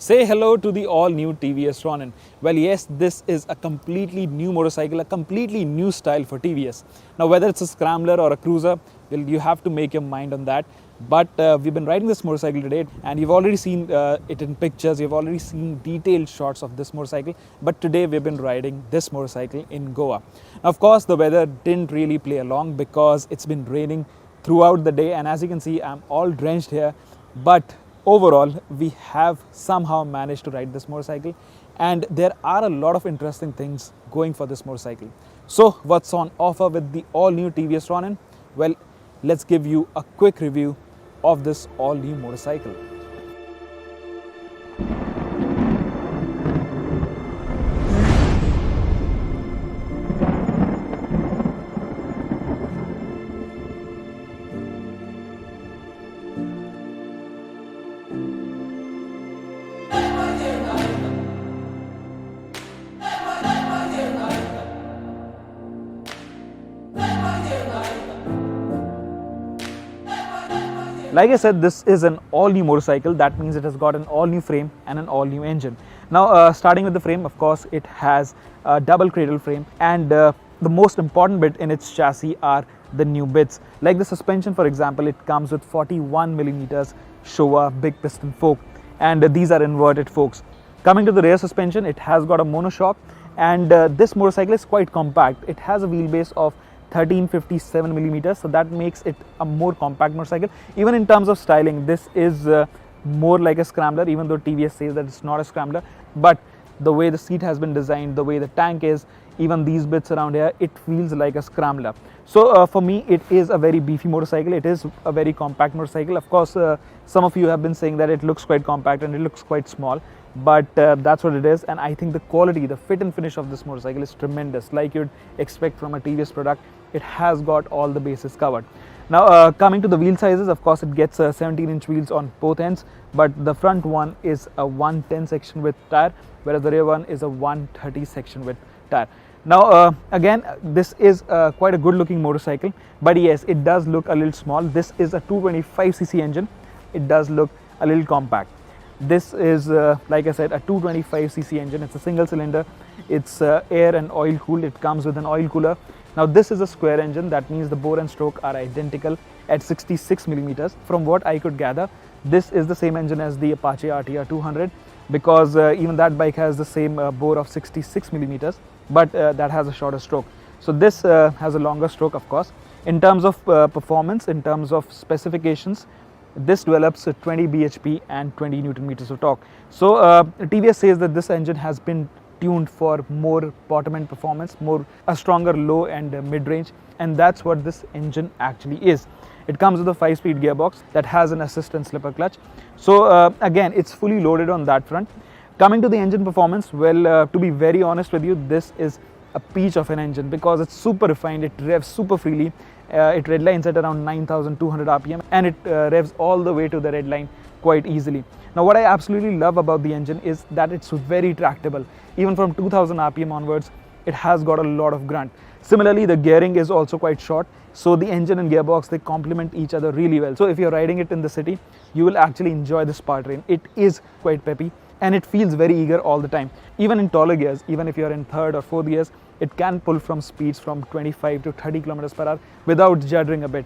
Say hello to the all new TVS Ronin. Well, yes, this is a completely new motorcycle, a completely new style for TVS. Now, whether it's a Scrambler or a cruiser, well, you have to make your mind on that. But we've been riding this motorcycle today and you've already seen it in pictures, you've already seen detailed shots of this motorcycle. But today we've been riding this motorcycle in Goa. Now, of course, the weather didn't really play along because it's been raining throughout the day, and as you can see, I'm all drenched here. But overall, we have somehow managed to ride this motorcycle, and there are a lot of interesting things going for this motorcycle. So what's on offer with the all new TVS Ronin? Well, let's give you a quick review of this all new motorcycle. Like I said, this is an all new motorcycle. That means it has got an all new frame and an all new engine. Now, starting with the frame, of course, it has a double cradle frame, and the most important bit in its chassis are the new bits. Like the suspension, for example, it comes with 41 millimeters Showa big piston fork, and these are inverted forks. Coming to the rear suspension, it has got a monoshock, and this motorcycle is quite compact. It has a wheelbase of 1357 millimeters, so that makes it a more compact motorcycle. Even in terms of styling, this is more like a Scrambler, even though TVS says that it's not a Scrambler. But the way the seat has been designed, the way the tank is, even these bits around here, it feels like a Scrambler. So for me, it is a very beefy motorcycle. It is a very compact motorcycle. Of course, some of you have been saying that it looks quite compact and it looks quite small, but that's what it is. And I think the quality, the fit and finish of this motorcycle is tremendous, like you'd expect from a TVS product. It has got all the bases covered. Now, coming to the wheel sizes, of course, it gets 17-inch wheels on both ends, but the front one is a 110 section width tire, whereas the rear one is a 130 section width tire. Now, again, this is quite a good looking motorcycle, but yes, it does look a little small. This is a 225cc engine. It does look a little compact. This is, like I said, a 225cc engine. It's a single cylinder. It's air and oil cooled. It comes with an oil cooler. Now, this is a square engine. That means the bore and stroke are identical at 66 millimeters. From what I could gather, this is the same engine as the Apache RTR 200, because even that bike has the same bore of 66 millimeters, but that has a shorter stroke. So this has a longer stroke, of course. In terms of performance, in terms of specifications, this develops 20 bhp and 20 newton meters of torque. So TVS says that this engine has been tuned for more bottom end performance, a stronger low and mid range, and that's what this engine actually is. It comes with a 5-speed gearbox that has an assist and slipper clutch. So again, it's fully loaded on that front. Coming to the engine performance, well, to be very honest with you, this is a peach of an engine because it's super refined. It revs super freely. It redlines at around 9,200 RPM, and it revs all the way to the red line quite easily. Now, what I absolutely love about the engine is that it's very tractable. Even from 2000 RPM onwards, it has got a lot of grunt. Similarly, the gearing is also quite short, so the engine and gearbox, they complement each other really well. So if you're riding it in the city, you will actually enjoy this power train. It is quite peppy and it feels very eager all the time. Even in taller gears, even if you're in third or fourth gears, it can pull from speeds from 25 to 30 kilometers per hour without juddering a bit.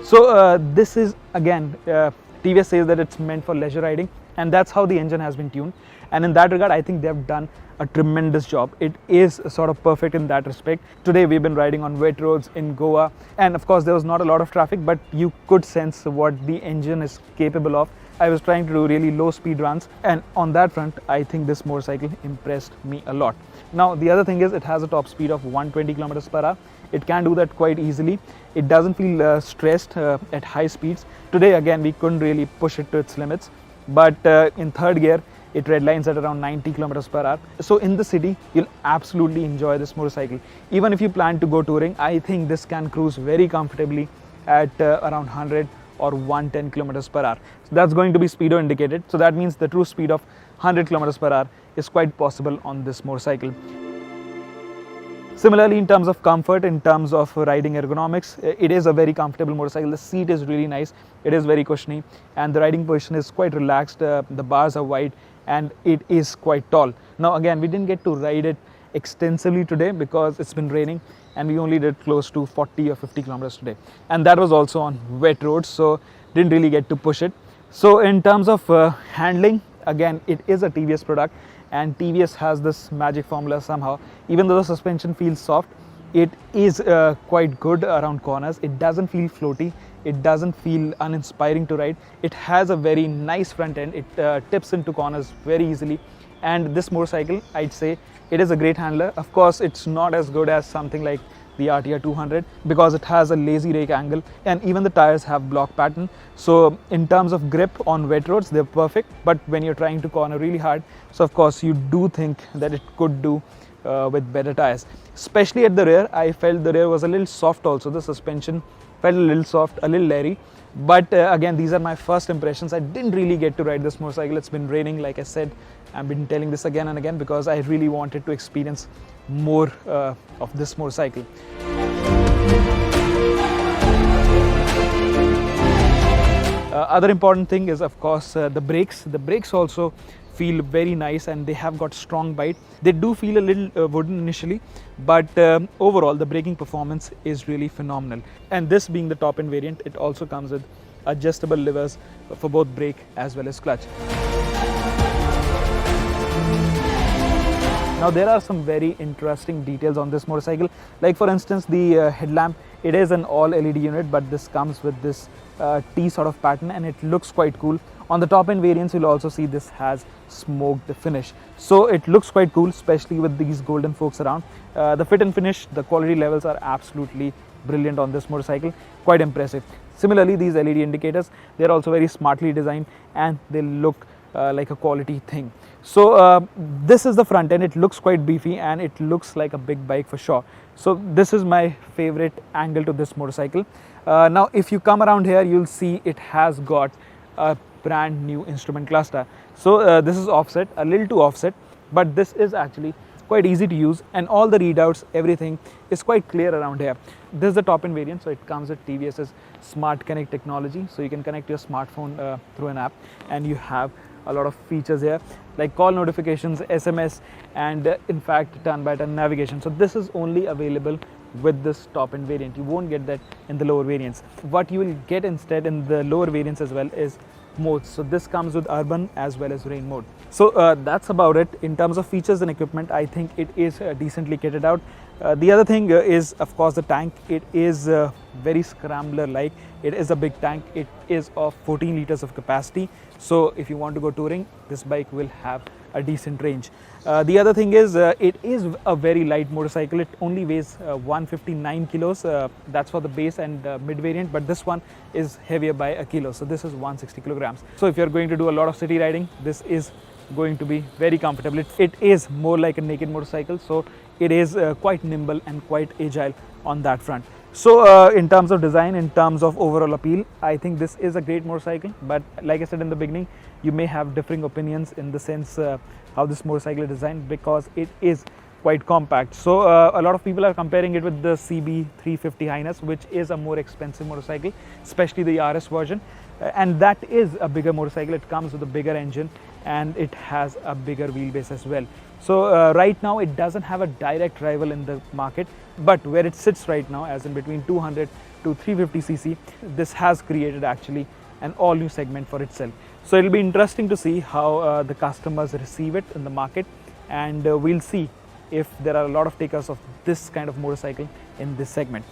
So this is, again, TVS says that it's meant for leisure riding, and that's how the engine has been tuned. And in that regard, I think they've done a tremendous job. It is sort of perfect in that respect. Today we've been riding on wet roads in Goa, and of course there was not a lot of traffic, but you could sense what the engine is capable of. I was trying to do really low speed runs, and on that front, I think this motorcycle impressed me a lot. Now, the other thing is it has a top speed of 120 kilometers per hour. It can do that quite easily. It doesn't feel stressed at high speeds. Today, again, we couldn't really push it to its limits, but in third gear, it redlines at around 90 kilometers per hour. So in the city, you'll absolutely enjoy this motorcycle. Even if you plan to go touring, I think this can cruise very comfortably at around 100 or 110 kilometers per hour. So that's going to be speedo indicated. So that means the true speed of 100 kilometers per hour is quite possible on this motorcycle. Similarly, in terms of comfort, in terms of riding ergonomics, it is a very comfortable motorcycle. The seat is really nice, it is very cushiony, and the riding position is quite relaxed. The bars are wide and it is quite tall. Now again, we didn't get to ride it extensively today because it's been raining, and we only did close to 40 or 50 kilometers today, and that was also on wet roads, so didn't really get to push it. So in terms of handling, again, it is a TVS product, and TVS has this magic formula somehow. Even though the suspension feels soft, it is quite good around corners. It doesn't feel floaty, it doesn't feel uninspiring to ride. It has a very nice front end, it tips into corners very easily, and this motorcycle, I'd say, it is a great handler. Of course, it's not as good as something like the RTR 200 because it has a lazy rake angle, and even the tires have block pattern. So in terms of grip on wet roads, they're perfect, but when you're trying to corner really hard, so of course you do think that it could do with better tires. Especially at the rear, I felt the rear was a little soft also. The suspension felt a little soft, a little airy. But again, these are my first impressions. I didn't really get to ride this motorcycle. It's been raining, like I said. I've been telling this again and again because I really wanted to experience more of this motorcycle. Other important thing is, of course, the brakes. The brakes also feel very nice and they have got strong bite. They do feel a little wooden initially, but overall the braking performance is really phenomenal. And this being the top end variant, it also comes with adjustable levers for both brake as well as clutch. Now there are some very interesting details on this motorcycle. Like for instance, the headlamp, it is an all LED unit, but this comes with this T sort of pattern and it looks quite cool. On the top end variants, you'll also see this has smoked finish. So it looks quite cool, especially with these golden forks around. The fit and finish, the quality levels are absolutely brilliant on this motorcycle, quite impressive. Similarly, these LED indicators, they're also very smartly designed and they look like a quality thing. So this is the front end. It looks quite beefy and it looks like a big bike for sure. So this is my favorite angle to this motorcycle. Now if you come around here, you'll see it has got a brand new instrument cluster. So this is offset, a little too offset, but this is actually quite easy to use, and all the readouts, everything is quite clear around here. This is the top end variant, so it comes with TVS's Smart Connect technology, so you can connect your smartphone through an app, and you have a lot of features here like call notifications, SMS, and in fact turn by turn navigation. So this is only available with this top end variant. You won't get that in the lower variants. What you will get instead in the lower variants as well is modes. So this comes with urban as well as rain mode. So that's about it in terms of features and equipment. I think it is decently kitted out. The other thing is, of course, the tank. It is very Scrambler like. It is a big tank. It is of 14 liters of capacity. So if you want to go touring, this bike will have a decent range. The other thing is, it is a very light motorcycle. It only weighs 159 kilos. That's for the base and mid variant, but this one is heavier by a kilo. So this is 160 kilograms. So if you're going to do a lot of city riding, this is going to be very comfortable. It is more like a naked motorcycle, so it is quite nimble and quite agile on that front. So in terms of design, in terms of overall appeal, I think this is a great motorcycle, but like I said in the beginning, you may have differing opinions in the sense how this motorcycle is designed, because it is quite compact. So a lot of people are comparing it with the CB 350 Highness, which is a more expensive motorcycle, especially the RS version, and that is a bigger motorcycle. It comes with a bigger engine and it has a bigger wheelbase as well. So right now it doesn't have a direct rival in the market, but where it sits right now, as in between 200 to 350cc, this has created actually an all new segment for itself. So it'll be interesting to see how the customers receive it in the market, and we'll see if there are a lot of takers of this kind of motorcycle in this segment.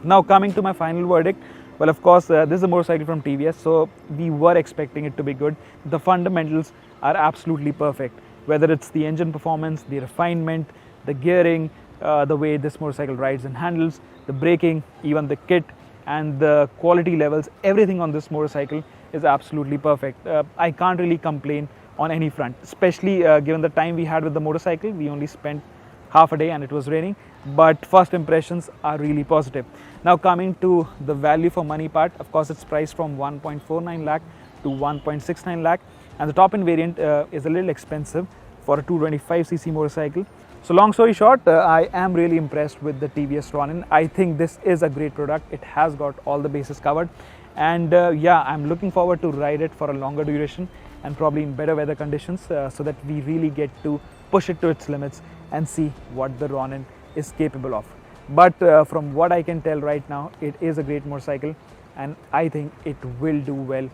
Now coming to my final verdict, well, of course, this is a motorcycle from TVS, so we were expecting it to be good. The fundamentals are absolutely perfect, whether it's the engine performance, the refinement, the gearing, the way this motorcycle rides and handles, the braking, even the kit and the quality levels, everything on this motorcycle is absolutely perfect. I can't really complain on any front, especially given the time we had with the motorcycle. We only spent half a day and it was raining, but first impressions are really positive. Now coming to the value for money part, of course it's priced from 1.49 lakh to 1.69 lakh. and the top end variant is a little expensive for a 225cc motorcycle. So long story short, I am really impressed with the TVS Ronin. I think this is a great product. It has got all the bases covered, and yeah, I'm looking forward to ride it for a longer duration and probably in better weather conditions, so that we really get to push it to its limits and see what the Ronin is capable of. But from what I can tell right now, it is a great motorcycle, and I think it will do well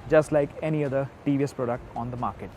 just like any other TVS product on the market.